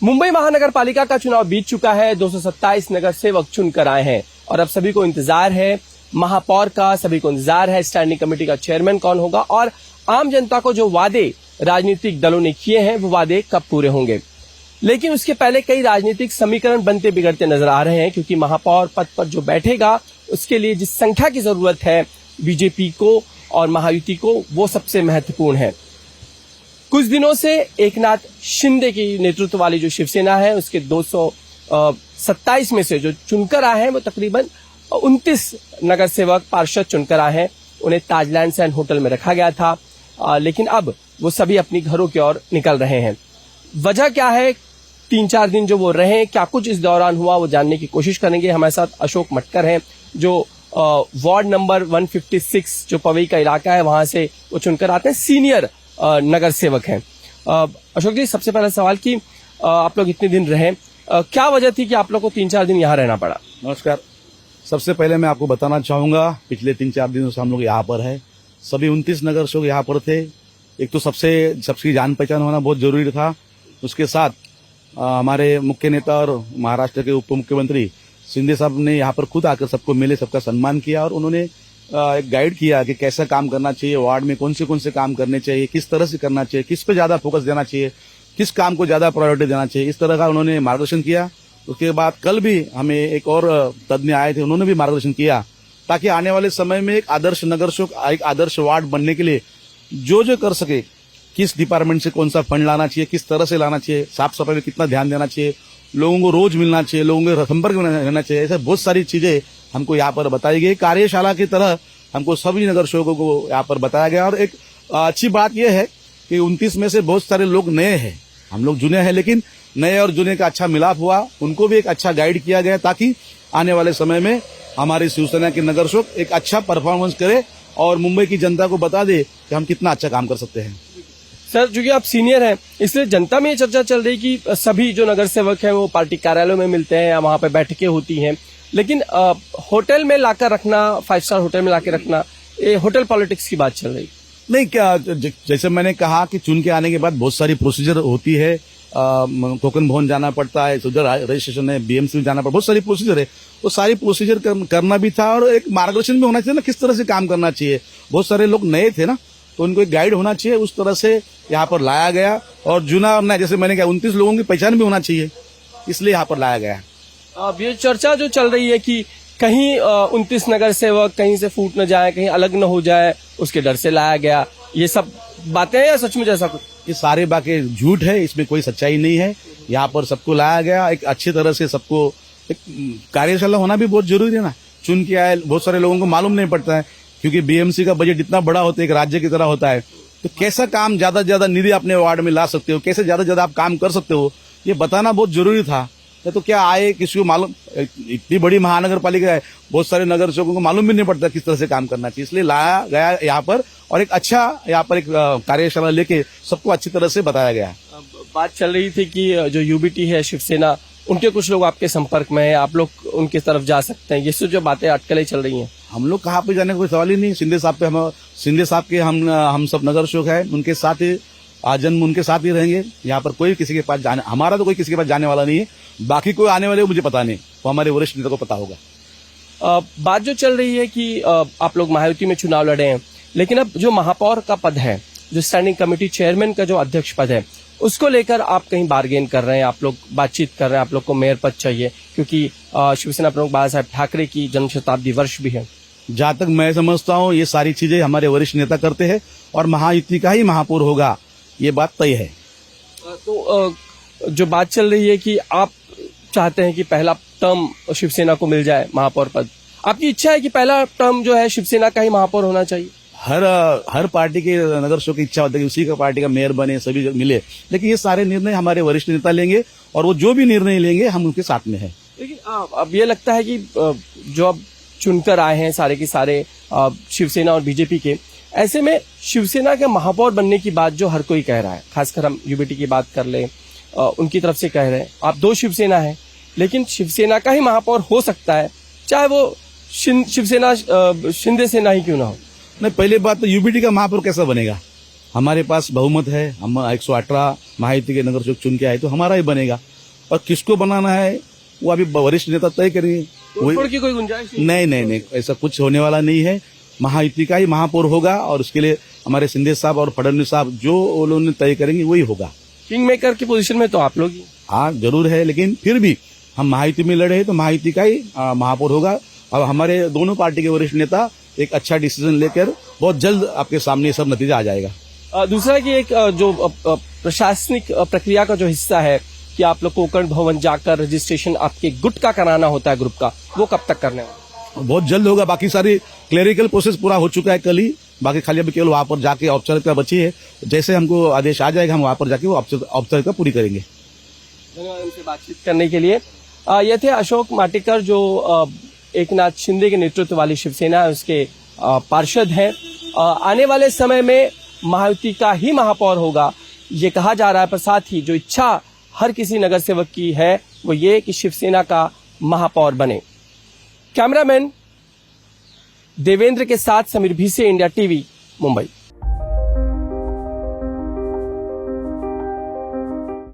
मुंबई महानगर पालिका का चुनाव बीत चुका है। 227 नगर सेवक चुनकर आए हैं और अब सभी को इंतजार है महापौर का, सभी को इंतजार है स्टैंडिंग कमेटी का चेयरमैन कौन होगा और आम जनता को जो वादे राजनीतिक दलों ने किए हैं वो वादे कब पूरे होंगे। लेकिन उसके पहले कई राजनीतिक समीकरण बनते बिगड़ते नजर आ रहे हैं, क्योंकि महापौर पद पर जो बैठेगा उसके लिए जिस संख्या की जरूरत है बीजेपी को और महायुति को, वो सबसे महत्वपूर्ण है। कुछ दिनों से एकनाथ शिंदे की नेतृत्व वाली जो शिवसेना है उसके 227 में से जो चुनकर आए हैं वो तकरीबन 29 नगर सेवक पार्षद चुनकर आए हैं। उन्हें ताजलैंड सैंड होटल में रखा गया था, लेकिन अब वो सभी अपनी घरों की ओर निकल रहे हैं। वजह क्या है, 3-4 दिन जो वो रहे, क्या कुछ इस दौरान हुआ, वो जानने की कोशिश करेंगे। हमारे साथ अशोक मटकर हैं जो वार्ड नंबर 156 जो पवई का इलाका है वहां से वो चुनकर आते हैं, सीनियर नगर सेवक हैं। अशोक जी, सबसे पहला सवाल कि आप लोग इतने दिन रहे, क्या वजह थी कि आप लोग को 3-4 दिन यहाँ रहना पड़ा? नमस्कार। सबसे पहले मैं आपको बताना चाहूंगा, पिछले 3-4 दिनों से हम लोग यहाँ पर है। सभी 29 नगर सेवक यहाँ पर थे। एक तो सबकी जान पहचान होना बहुत जरूरी था। उसके साथ हमारे मुख्य नेता और महाराष्ट्र के उप मुख्यमंत्री शिंदे साहब ने यहाँ पर खुद आकर सबको मिले, सबका सम्मान किया और उन्होंने एक गाइड किया कि कैसा काम करना चाहिए, वार्ड में कौन से काम करने चाहिए, किस तरह से करना चाहिए, किस पे ज्यादा फोकस देना चाहिए, किस काम को ज्यादा प्रायोरिटी देना चाहिए, इस तरह का उन्होंने मार्गदर्शन किया। उसके बाद कल भी हमें एक और तज्ञ आए थे, उन्होंने भी मार्गदर्शन किया ताकि आने वाले समय में एक आदर्श नगर सेवक, एक आदर्श वार्ड बनने के लिए जो कर सके, किस डिपार्टमेंट से कौन सा फंड लाना चाहिए, किस तरह से लाना चाहिए, साफ सफाई में कितना ध्यान देना चाहिए, लोगों को रोज मिलना चाहिए, लोगों के संपर्क में रहना चाहिए, ऐसे बहुत सारी चीजें हमको यहाँ पर बताई गई। कार्यशाला की तरह हमको सभी नगर सेवकों को यहाँ पर बताया गया। और एक अच्छी बात यह है कि 29 में से बहुत सारे लोग नए हैं, हम लोग जुने हैं, लेकिन नए और जुने का अच्छा मिलाप हुआ। उनको भी एक अच्छा गाइड किया गया ताकि आने वाले समय में हमारी शिवसेना के नगर सेवक एक अच्छा परफॉर्मेंस करे और मुंबई की जनता को बता दे कि हम कितना अच्छा काम कर सकते हैं। सर, चूंकि आप सीनियर हैं इसलिए जनता में ये चर्चा चल रही कि सभी जो नगर सेवक हैं वो पार्टी कार्यालयों में मिलते हैं या वहां पे बैठकें होती हैं, लेकिन होटल में लाकर रखना, 5 स्टार होटल में लाकर रखना, ये होटल पॉलिटिक्स की बात चल रही नहीं। क्या जैसे मैंने कहा कि चुन के आने के बाद बहुत सारी प्रोसीजर होती है, टोकन भवन जाना पड़ता है, उधर रजिस्ट्रेशन है, बीएमसी में जाना पड़ता है, बहुत सारी प्रोसीजर है। वो सारी प्रोसीजर करना भी था और एक मार्गदर्शन भी होना चाहिए ना, किस तरह से काम करना चाहिए। बहुत सारे लोग नए थे ना, तो उनको एक गाइड होना चाहिए, उस तरह से यहाँ पर लाया गया। और जुना और नया, जैसे मैंने कहा, 29 लोगों की पहचान भी होना चाहिए, इसलिए यहाँ पर लाया गया। अब ये चर्चा जो चल रही है कि कहीं 29 नगर सेवक कहीं से फूट न जाए, कहीं अलग न हो जाए, उसके डर से लाया गया, ये सब बातें हैं या सचमुच ऐसा कुछ? ये सारे बातें झूठ है, इसमें कोई सच्चाई नहीं है। यहाँ पर सबको लाया गया एक अच्छी तरह से, सबको एक कार्यशाला होना भी बहुत जरूरी है ना। चुन के आए बहुत सारे लोगों को मालूम नहीं पड़ता है, क्योंकि बीएमसी का बजट इतना बड़ा होता है, एक राज्य की तरह होता है, तो कैसा काम ज्यादा से ज्यादा निधि अपने वार्ड में ला सकते हो, कैसे ज्यादा से ज्यादा आप काम कर सकते हो, ये बताना बहुत जरूरी था। तो क्या आए, किसी को मालूम, इतनी बड़ी महानगर पालिका है, बहुत सारे नगर सेवकों को मालूम भी नहीं पड़ता किस तरह से काम करना चाहिए, इसलिए लाया गया यहाँ पर और एक अच्छा यहाँ पर एक कार्यशाला लेके सबको अच्छी तरह से बताया गया। बात चल रही थी कि जो यूबीटी है शिवसेना, उनके कुछ लोग आपके संपर्क में है, आप लोग उनकी तरफ जा सकते हैं, ये सब जो बातें अटकलें चल रही हैं। हम लोग कहाँ पे जाने का कोई सवाल ही नहीं। शिंदे साहब के हम सब नगर सेवक है, उनके साथ ही आजन्म उनके साथ ही रहेंगे। यहाँ पर कोई किसी के पास जाने, हमारा तो कोई किसी के पास जाने वाला नहीं है। बाकी कोई आने वाले मुझे पता नहीं, वो हमारे वरिष्ठ नेता को पता होगा। बात जो चल रही है कि आप लोग महायुति में चुनाव लड़े हैं, लेकिन अब जो महापौर का पद है, जो स्टैंडिंग कमेटी चेयरमैन का जो अध्यक्ष पद है, उसको लेकर आप कहीं बार्गेन कर रहे हैं, आप लोग बातचीत कर रहे हैं, आप लोग को मेयर पद चाहिए, क्योंकि शिवसेना प्रमुख बाला साहेब ठाकरे की जन्म शताब्दी वर्ष भी है। जहां तक मैं समझता हूँ ये सारी चीजें हमारे वरिष्ठ नेता करते हैं और महायुति का ही महापौर होगा, ये बात तय है। तो जो बात चल रही है कि आप चाहते हैं कि पहला टर्म शिवसेना को मिल जाए महापौर पद, आपकी इच्छा है कि पहला टर्म जो है शिवसेना का ही महापौर होना चाहिए? हर पार्टी के नगर सेवक की इच्छा होती है कि उसी का पार्टी का मेयर बने, सभी मिले, लेकिन ये सारे निर्णय हमारे वरिष्ठ नेता लेंगे और वो जो भी निर्णय लेंगे हम उनके साथ में है। लेकिन अब ये लगता है कि जो अब चुनकर आए हैं सारे के सारे शिवसेना और बीजेपी के, ऐसे में शिवसेना के महापौर बनने की बात जो हर कोई कह रहा है, खासकर हम यूबीटी की बात कर ले, उनकी तरफ से कह रहे हैं आप 2 शिवसेना है, लेकिन शिवसेना का ही महापौर हो सकता है, चाहे वो शिवसेना शिंदे सेना ही क्यों ना हो। नहीं, पहली बात तो यूबीटी का महापौर कैसा बनेगा? हमारे पास बहुमत है, हम 118 महायुति के नगर सेवक चुन के आए, तो हमारा ही बनेगा। और किसको बनाना है वो अभी वरिष्ठ नेता तय करेंगे। तोड़फोड़ की कोई गुंजाइश नहीं, ऐसा कुछ होने वाला नहीं है। महायुति का ही महापौर होगा और उसके लिए हमारे शिंदे साहब और फडणवीस साहब जो वो लोग तय करेंगे वही होगा। किंग मेकर की पोजीशन में तो आप लोग ही। हाँ जरूर है, लेकिन फिर भी हम महायुति में लड़े हैं तो महायुति का ही महापौर होगा। और हमारे दोनों पार्टी के वरिष्ठ नेता एक अच्छा डिसीजन लेकर बहुत जल्द आपके सामने ये सब नतीजा आ जाएगा। दूसरा कि एक जो प्रशासनिक प्रक्रिया का जो हिस्सा है कि आप लोग कोकण भवन जाकर रजिस्ट्रेशन आपके गुट का कराना होता है ग्रुप का, वो कब तक करने वाले? बहुत जल्द होगा। बाकी सारी क्लेरिकल प्रोसेस पूरा हो चुका है कल ही, बाकी खाली अभी केवल वहां पर जाके औपचारिकता बची है। जैसे हमको आदेश आ जाएगा हम वहां पर जाके वो औपचारिकता पूरी करेंगे। धन्यवाद हमसे बातचीत करने के लिए। ये थे अशोक माटेकर जो एकनाथ शिंदे के नेतृत्व वाली शिवसेना है उसके पार्षद हैं। आने वाले समय में महायुति का ही महापौर होगा ये कहा जा रहा है, पर साथ ही जो इच्छा हर किसी नगर सेवक की है वो ये कि शिवसेना का महापौर बने। कैमरामैन देवेंद्र के साथ समीर भीसे, इंडिया टीवी, मुंबई।